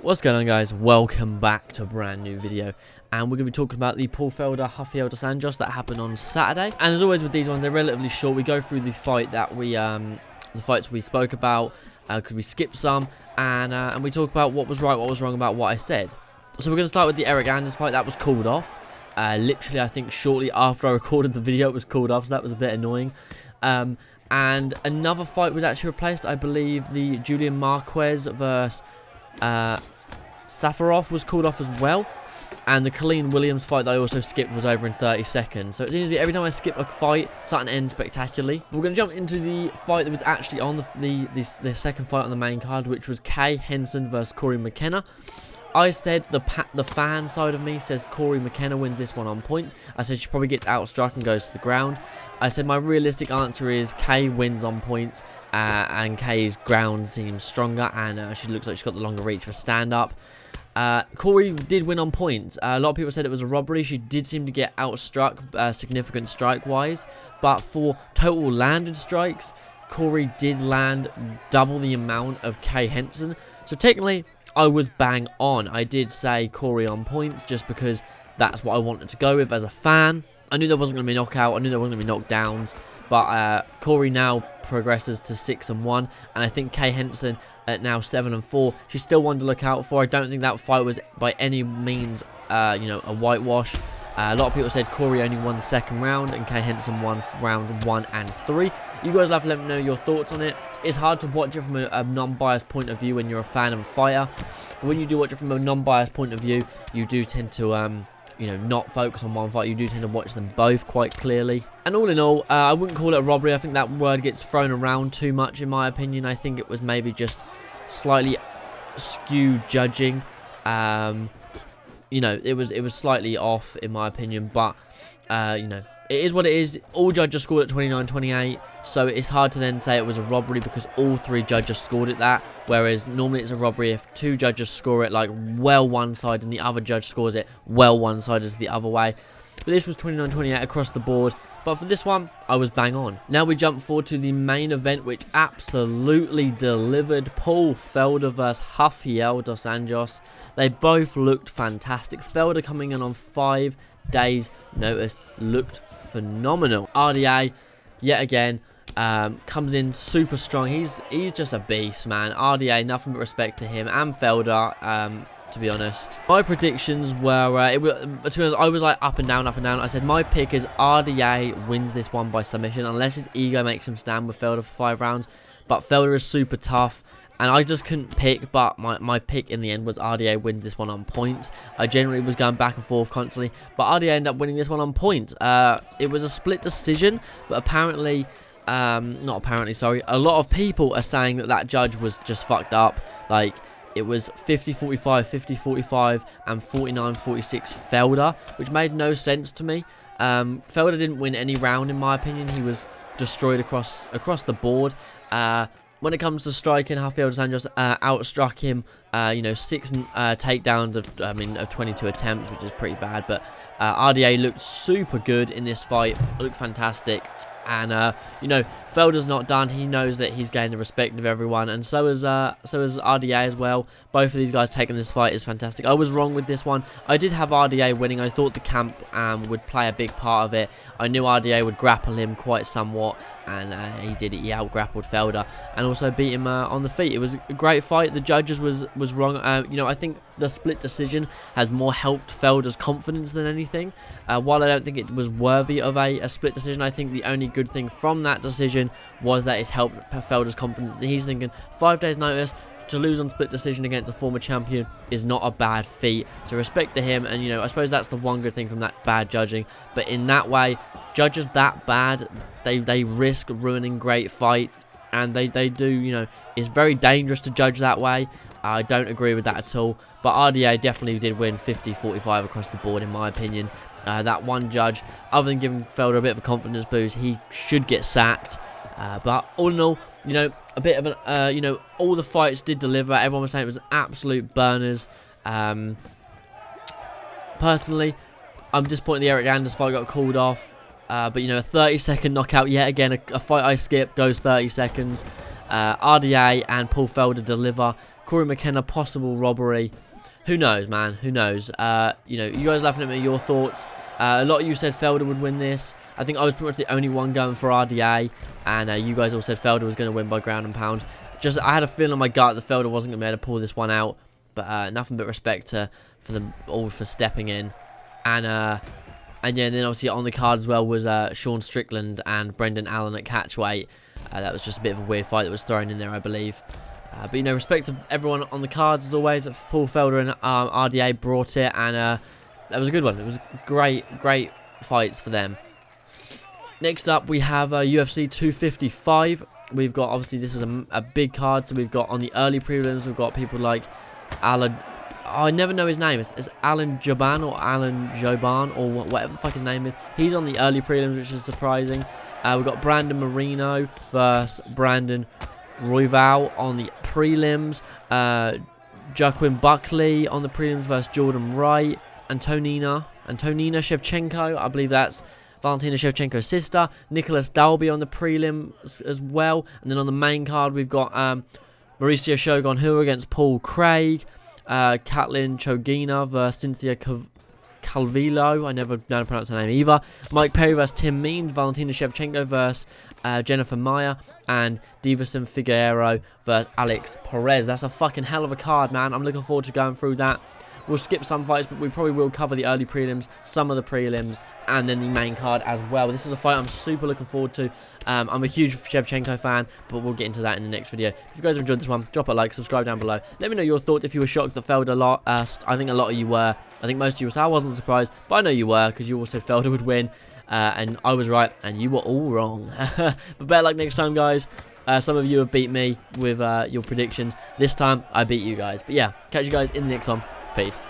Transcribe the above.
What's going on, guys? Welcome back to a brand new video, and we're going to be talking about the Felder Anjos that happened on Saturday. And as always with these ones, they're relatively short. We go through the fight that the fights we spoke about. Could we skip some? And we talk about what was right, what was wrong about what I said. So we're going to start with the Eric Anders fight that was called off. Literally, I think shortly after I recorded the video, it was called off, so that was a bit annoying. And another fight was actually replaced. I believe the Julian Marquez versus Safarov was called off as well, and the Colleen Williams fight that I also skipped was over in 30 seconds. So it seems to be every time I skip a fight, something ends spectacularly. We're going to jump into the fight that was actually on the second fight on the main card, which was Kay Henson versus Corey McKenna. I said the fan side of me says Corey McKenna wins this one on point. I said she probably gets outstruck and goes to the ground. I said my realistic answer is Kay wins on points, and Kay's ground seems stronger, and she looks like she's got the longer reach for stand-up. Corey did win on points. A lot of people said it was a robbery. She did seem to get outstruck significant strike-wise, but for total landed strikes, Corey did land double the amount of Kay Henson. So technically, I was bang on. I did say Corey on points just because that's what I wanted to go with as a fan. I knew there wasn't going to be knockout. I knew there wasn't going to be knockdowns. But Corey now progresses to 6-1. And I think Kay Henson at now 7-4. She's still one to look out for. I don't think that fight was by any means, a whitewash. A lot of people said Corey only won the second round and Kay Henson won rounds 1 and 3. You guys will have to let me know your thoughts on it. It's hard to watch it from a non-biased point of view when you're a fan of a fighter. But when you do watch it from a non-biased point of view, you do tend to, not focus on one fight. You do tend to watch them both quite clearly. And all in all, I wouldn't call it a robbery. I think that word gets thrown around too much in my opinion. I think it was maybe just slightly skewed judging. It was slightly off in my opinion, but it is what it is. All judges scored at 29-28, so it's hard to then say it was a robbery because all three judges scored it that, whereas normally it's a robbery if two judges score it like well one side and the other judge scores it well one side is the other way. But this was 29-28 across the board, but for this one, I was bang on. Now we jump forward to the main event, which absolutely delivered. Felder versus dos Anjos. They both looked fantastic. Felder coming in on 5 days notice looked phenomenal. RDA yet again comes in super strong. He's just a beast, man. RDA, nothing but respect to him and Felder. To be honest, my predictions were to be honest, I was like up and down. I said my pick is RDA wins this one by submission unless his ego makes him stand with Felder for 5 rounds. But Felder is super tough, and I just couldn't pick, but my pick in the end was RDA wins this one on points. I generally was going back and forth constantly, but RDA ended up winning this one on points. It was a split decision, but apparently, a lot of people are saying that judge was just fucked up. Like, it was 50-45, 50-45, and 49-46 Felder, which made no sense to me. Felder didn't win any round in my opinion. He was destroyed across the board. When it comes to striking, dos Anjos outstruck him, 6 takedowns of 22 attempts, which is pretty bad. But RDA looked super good in this fight, looked fantastic. And, Felder's not done. He knows that he's gained the respect of everyone, and so is RDA as well. Both of these guys taking this fight is fantastic. I was wrong with this one. I did have RDA winning. I thought the camp would play a big part of it. I knew RDA would grapple him quite somewhat, and he did it. He out-grappled Felder and also beat him on the feet. It was a great fight. The judges was wrong. I think the split decision has more helped Felder's confidence than anything. While I don't think it was worthy of a split decision, I think the only good thing from that decision was that it's helped Felder's confidence. He's thinking 5 days notice to lose on split decision against a former champion is not a bad feat. So respect to him, and I suppose that's the one good thing from that bad judging. But in that way, judges that bad, they risk ruining great fights, and they do, it's very dangerous to judge that way. I don't agree with that at all. But RDA definitely did win 50-45 across the board in my opinion. That one judge, other than giving Felder a bit of a confidence boost, he should get sacked. But all in all, a bit of an, all the fights did deliver. Everyone was saying it was absolute burners. Personally, I'm disappointed the Eric Anders fight got called off. But, a 30-second knockout, yet again, a fight I skipped goes 30 seconds. RDA and Felder deliver. Corey McKenna, possible robbery. Who knows, man? Who knows? You know, you guys laughing at me, your thoughts. A lot of you said Felder would win this. I think I was pretty much the only one going for RDA, and you guys all said Felder was going to win by ground and pound. Just, I had a feeling in my gut that Felder wasn't going to be able to pull this one out, but nothing but respect for them all for stepping in. And yeah, then obviously on the card as well was Sean Strickland and Brendan Allen at catchweight. That was just a bit of a weird fight that was thrown in there, I believe. But, you know, respect to everyone on the cards as always. Paul Felder and RDA brought it, and that was a good one. It was great fights for them. Next up, we have UFC 255. We've got, obviously, this is a big card, so we've got on the early prelims, we've got people like Alan... Oh, I never know his name. It's Alan Joban or Alan Joban or whatever the fuck his name is. He's on the early prelims, which is surprising. We've got Brandon Marino versus Brandon Royval on the prelims. Joaquin Buckley on the prelims versus Jordan Wright. Antonina Shevchenko, I believe that's Valentina Shevchenko's sister. Nicholas Dalby on the prelims as well. And then on the main card, we've got Mauricio Shogun Hill against Paul Craig. Katlin Chogina versus Cynthia Calvillo. I never know how to pronounce her name either. Mike Perry versus Tim Means. Valentina Shevchenko versus Jennifer Maya. And Davison Figueroa versus Alex Perez. That's a fucking hell of a card, man. I'm looking forward to going through that. We'll skip some fights, but we probably will cover the early prelims, some of the prelims, and then the main card as well. This is a fight I'm super looking forward to. I'm a huge Shevchenko fan, but we'll get into that in the next video. If you guys have enjoyed this one, drop a like, subscribe down below. Let me know your thoughts if you were shocked that Felder lost. I think a lot of you were. I think most of you were. I wasn't surprised, but I know you were because you all said Felder would win. And I was right, and you were all wrong. But better luck next time, guys. Some of you have beat me with your predictions. This time, I beat you guys. But yeah, catch you guys in the next one. Peace.